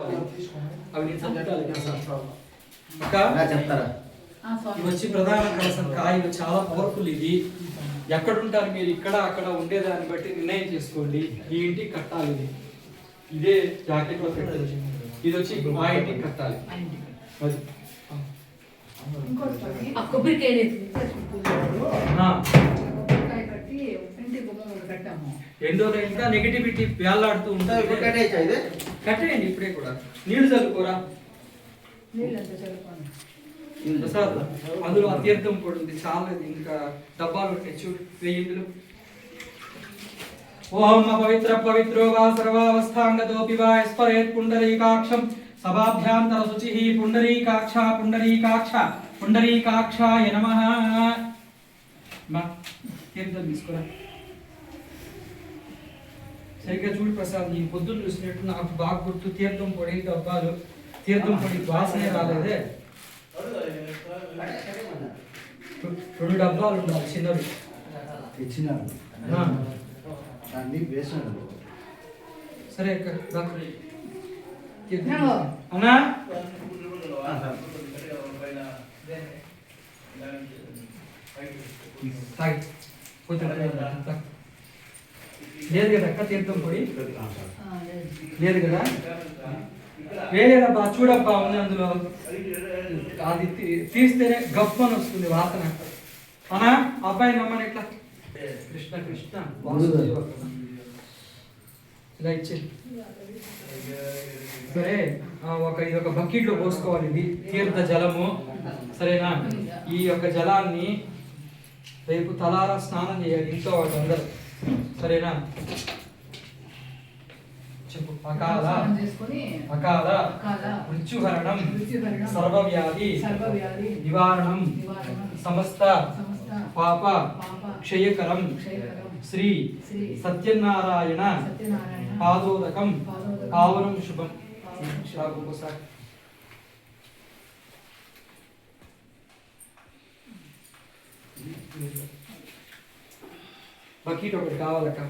కావాలి అవి నేను చెప్తారా? ఇవి వచ్చి ప్రధాన కలసం కాయలు చాలా పవర్ఫుల్. ఇది ఎక్కడ ఉంటారు మీరు, ఇక్కడ అక్కడ ఉండేదాన్ని బట్టి నిర్ణయం చేసుకోండి. ఈ ఇంటికి కట్టాలి, ఇది ఇదే జాకెట్ లో పెట్టాలి. ఇది వచ్చి మా ఇంటికి కట్టాలి. అది రెండోది ఇంకా నెగటివిటీ వేలాడుతూ ఉంటుంది. కట్టేయండి ఇప్పుడే కూడా. నీళ్లు చల్లుకోరా ప్రసాద్, అందులో అతీర్థం కూడా ఉంది. చాలా ఇంకా డబ్బాలు ఉంటాయి చూడు, 1000 ఇందులో. ఓం పవిత్ర పవిత్రో వా సర్వావస్థాంగతోపి వా స్పరేత్ పుండరీకాక్షం సభాభ్యాంతర శుచిః పుండరీకాక్ష పుండరీకాక్ష పుండరీకాక్షాయ నమః. మా తీర్థం తీసుకురా. సరిగ్గా చూడు ప్రసాద్, నేను పొద్దున్న చూసినట్టు నాకు బాగా గుర్తు. తీర్థం పొడి డబ్బాలు, తీర్థం పొడి వాసనే రాలేదే. 2 డబ్బాలు ఉండాలి చిన్నవి. సరే అన్నా లేదు కదా అక్క, తీర్థం పొడి లేదు కదా, వేరేదబ్బా చూడబ్బా ఉంది అందులో. అది తీస్తేనే గప్పని వస్తుంది వాసన. అనా అబ్బాయి నమ్మని ఎట్లా కృష్ణ కృష్ణ ఇలా ఇచ్చే. సరే ఇది ఒక బకెట్ లో పోసుకోవాలి. ఇది తీర్థ జలము, సరేనా? ఈ యొక్క జలాన్ని రేపు తలారా స్నానం చేయాలి ఇంట్లో వాళ్ళందరూ, సరేనా? చెప్పు. అకాల అకాల మృత్యుహరణం సర్వవ్యాధి నివారణం సమస్త పాప క్షయకరం శ్రీ సత్యనారాయణ పాదోదకం పావనం శుభం. బకెట్ ఒకటి కావాలక్క.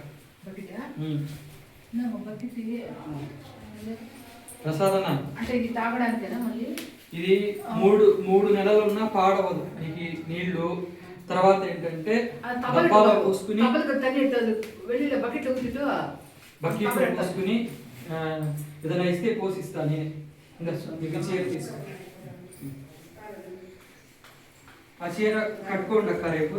ప్రసాదన ఇది 3 నెలలు ఉన్నా పాడవదు నీకు నీళ్లు. తర్వాత ఏంటంటే డబ్బాలో పోసుకుని బకెట్ పోసుకుని ఏదైనా ఇస్తే పోసిస్తా నేను. ఇంకా చీర తీసుకో. ఆ చీర కట్టుకోండి అక్క రేపు.